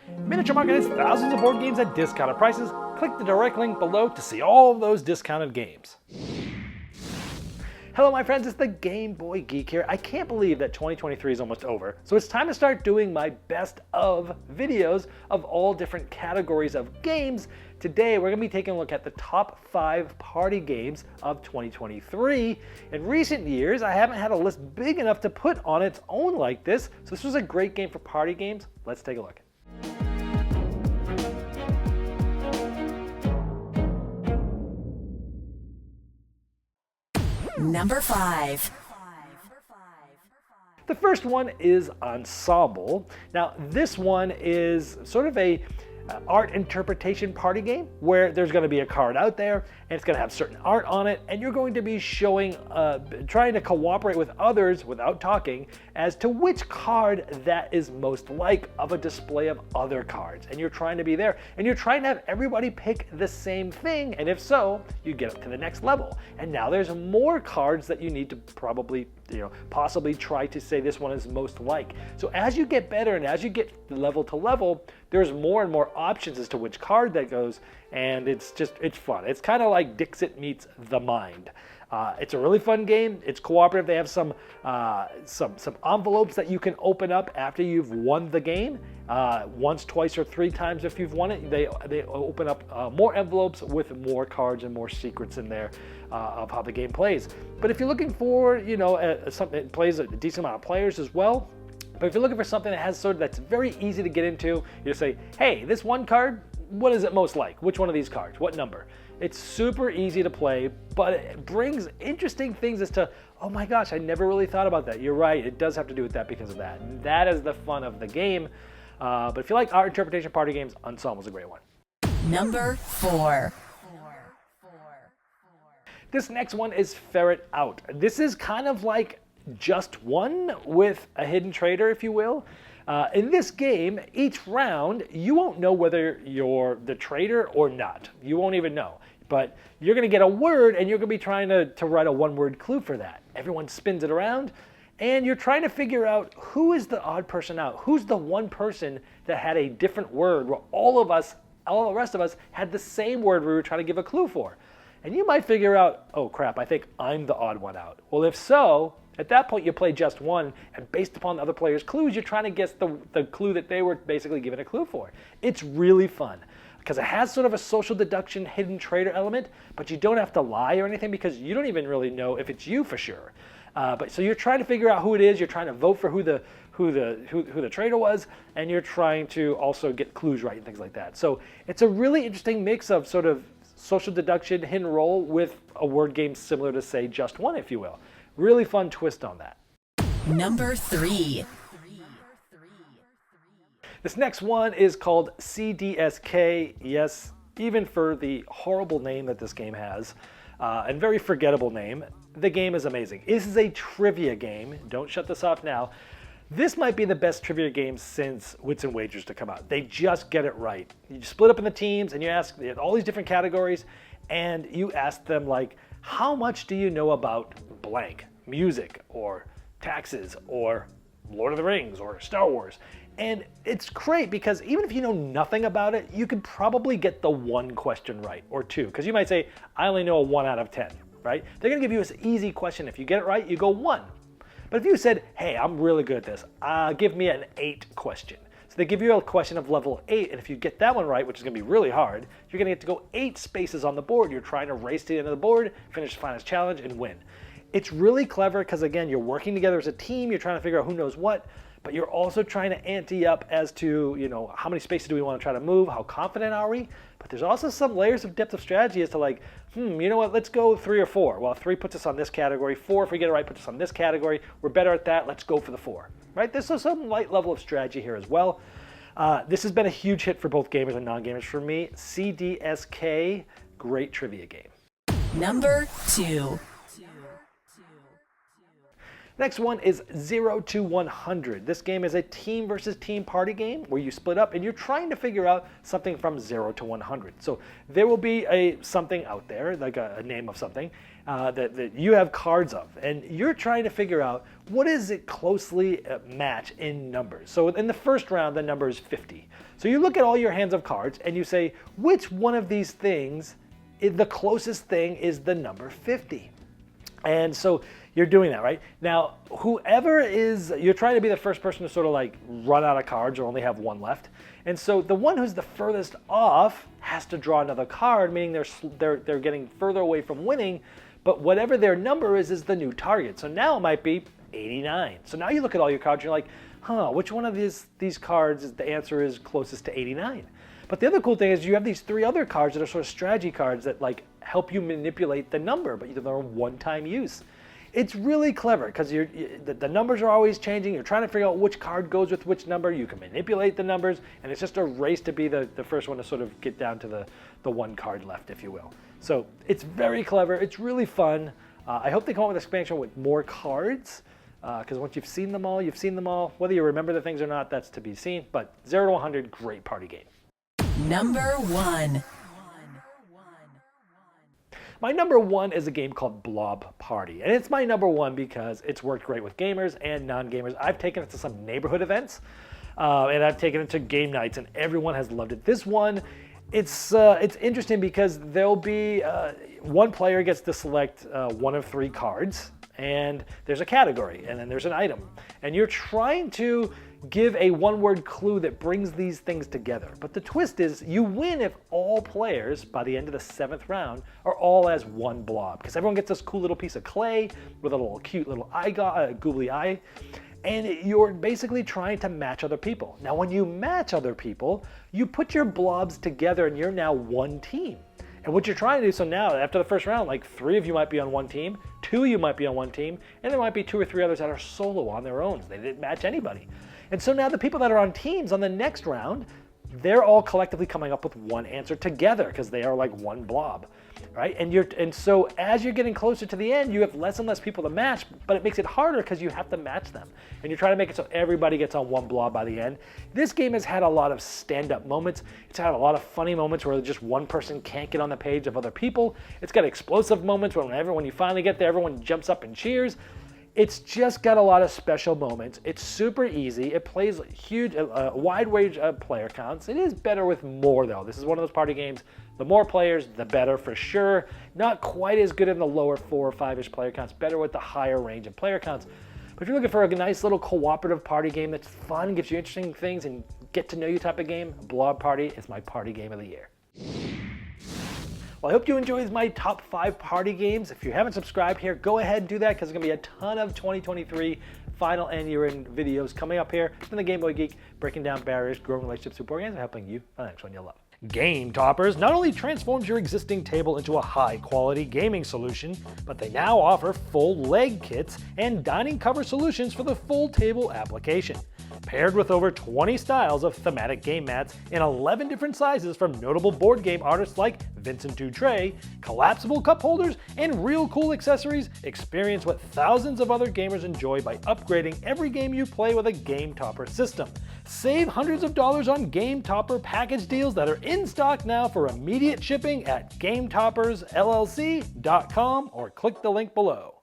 Miniature Market has thousands of board games at discounted prices. Click the direct link below to see all of those discounted games. Hello my friends, it's the Game Boy Geek here. I can't believe that 2023 is almost over, so it's time to start doing my best of videos of all different categories of games. Today we're going to be taking a look at the top 5 party games of 2023. In recent years, I haven't had a list big enough to put on its own like this, so this was a great game for party games. Let's take a look. Number 5. The first one is Ensemble. Now this one is sort of a art interpretation party game where there's going to be a card out there and it's going to have certain art on it, and you're going to be showing, trying to cooperate with others without talking as to which card that is most like of a display of other cards. And you're trying to be there and you're trying to have everybody pick the same thing, and if so, you get up to the next level. And now there's more cards that you need to probably, possibly try to say this one is most like. So as you get better and as you get level to level, there's more and more options as to which card that goes, and it's fun. It's kind of like Dixit meets The Mind. It's a really fun game. It's cooperative. They have some envelopes that you can open up after you've won the game. Once, twice, or 3 times if you've won it. They open up more envelopes with more cards and more secrets in there of how the game plays. But if you're looking for, something that plays a decent amount of players as well, but if you're looking for something that has that's very easy to get into, you just say, hey, this one card, what is it most like? Which one of these cards? What number? It's super easy to play, but it brings interesting things as to, oh my gosh, I never really thought about that. You're right, it does have to do with that because of that. And that is the fun of the game. But if you like art interpretation party games, Ensemble is a great one. Number 4. This next one is Ferret Out. This is kind of like Just One with a hidden traitor, if you will. In this game, each round, you won't know whether you're the traitor or not. You won't even know. But you're going to get a word, and you're going to be trying to write a one-word clue for that. Everyone spins it around, and you're trying to figure out who is the odd person out. Who's the one person that had a different word where all the rest of us had the same word we were trying to give a clue for. And you might figure out, oh crap, I think I'm the odd one out. Well, if so, at that point you play Just One, and based upon the other player's clues, you're trying to guess the clue that they were basically given a clue for. It's really fun because it has sort of a social deduction hidden traitor element, but you don't have to lie or anything because you don't even really know if it's you for sure. But so you're trying to figure out who it is, you're trying to vote for who the traitor was, and you're trying to also get clues right and things like that. So it's a really interesting mix of sort of social deduction, hidden role with a word game similar to, say, Just One, if you will. Really fun twist on that. Number 3. This next one is called CDSK. Yes, even for the horrible name that this game has, and very forgettable name, the game is amazing. This is a trivia game. Don't shut this off now. This might be the best trivia game since Wits and Wagers to come out. They just get it right. You split up in the teams and you ask all these different categories, and you ask them like, how much do you know about blank? Music or taxes or Lord of the Rings or Star Wars. And it's great because even if you know nothing about it, you could probably get the one question right or two. Because you might say, I only know a 1 out of 10, right? They're going to give you an easy question. If you get it right, you go 1. But if you said, hey, I'm really good at this, give me an 8 question. So they give you a question of level 8, and if you get that one right, which is going to be really hard, you're going to get to go 8 spaces on the board. You're trying to race to the end of the board, finish the finest challenge, and win. It's really clever because, again, you're working together as a team. You're trying to figure out who knows what, but you're also trying to ante up as to, how many spaces do we want to try to move? How confident are we? But there's also some layers of depth of strategy as to like, you know what, let's go 3 or 4. Well, 3 puts us on this category. 4, if we get it right, puts us on this category. We're better at that. Let's go for the 4, right? There's some light level of strategy here as well. This has been a huge hit for both gamers and non-gamers for me. CDSK, great trivia game. Number 2. Next one is 0 to 100. This game is a team versus team party game where you split up and you're trying to figure out something from 0 to 100. So there will be something out there, like a name of something, that you have cards of, and you're trying to figure out what is it closely match in numbers. So in the first round, the number is 50. So you look at all your hands of cards and you say, which one of these things, the closest thing is the number 50. And so you're doing that, right? Now, you're trying to be the first person to sort of like run out of cards or only have one left. And so the one who's the furthest off has to draw another card, meaning they're getting further away from winning, but whatever their number is the new target. So now it might be 89. So now you look at all your cards, you're like, which one of these cards, the answer is closest to 89? But the other cool thing is you have these 3 other cards that are sort of strategy cards that like help you manipulate the number, but they're one-time use. It's really clever because the numbers are always changing. You're trying to figure out which card goes with which number. You can manipulate the numbers, and it's just a race to be the first one to sort of get down to the one card left, if you will. So it's very clever. It's really fun. I hope they come up with an expansion with more cards, because once you've seen them all, you've seen them all. Whether you remember the things or not, that's to be seen. But 0 to 100, great party game. Number 1. My number 1 is a game called Blob Party. And it's my number 1 because it's worked great with gamers and non-gamers. I've taken it to some neighborhood events, and I've taken it to game nights, and everyone has loved it. This one, it's interesting because there'll be one player gets to select one of 3 cards, and there's a category, and then there's an item. And you're trying to give a one-word clue that brings these things together. But the twist is you win if all players, by the end of the 7th round, are all as one blob. Because everyone gets this cool little piece of clay with a little cute little googly eye. And you're basically trying to match other people. Now, when you match other people, you put your blobs together and you're now one team. And what you're trying to do, so now after the first round, like 3 of you might be on one team, 2 of you might be on one team, and there might be 2 or 3 others that are solo on their own. They didn't match anybody. And so now the people that are on teams on the next round, they're all collectively coming up with one answer together because they are like one blob, right? And so as you're getting closer to the end, you have less and less people to match, but it makes it harder because you have to match them. And you're trying to make it so everybody gets on one blob by the end. This game has had a lot of stand-up moments. It's had a lot of funny moments where just one person can't get on the page of other people. It's got explosive moments when you finally get there, everyone jumps up and cheers. It's just got a lot of special moments. It's super easy. It plays a wide range of player counts. It is better with more, though. This is one of those party games. The more players, the better for sure. Not quite as good in the lower 4 or 5-ish player counts. Better with the higher range of player counts. But if you're looking for a nice little cooperative party game that's fun, gives you interesting things, and get to know you type of game, Blob Party is my party game of the year. Well, I hope you enjoyed my top 5 party games. If you haven't subscribed here, go ahead and do that because there's going to be a ton of 2023 final and year-end videos coming up here. It's been the Game Boy Geek, breaking down barriers, growing relationships with board games, and helping you find the next one you love. Game Toppers not only transforms your existing table into a high-quality gaming solution, but they now offer full leg kits and dining cover solutions for the full table application. Paired with over 20 styles of thematic game mats in 11 different sizes from notable board game artists like Vincent Dutray, collapsible cup holders, and real cool accessories, experience what thousands of other gamers enjoy by upgrading every game you play with a Game Topper system. Save hundreds of dollars on Game Topper package deals that are in stock now for immediate shipping at GameToppersLLC.com or click the link below.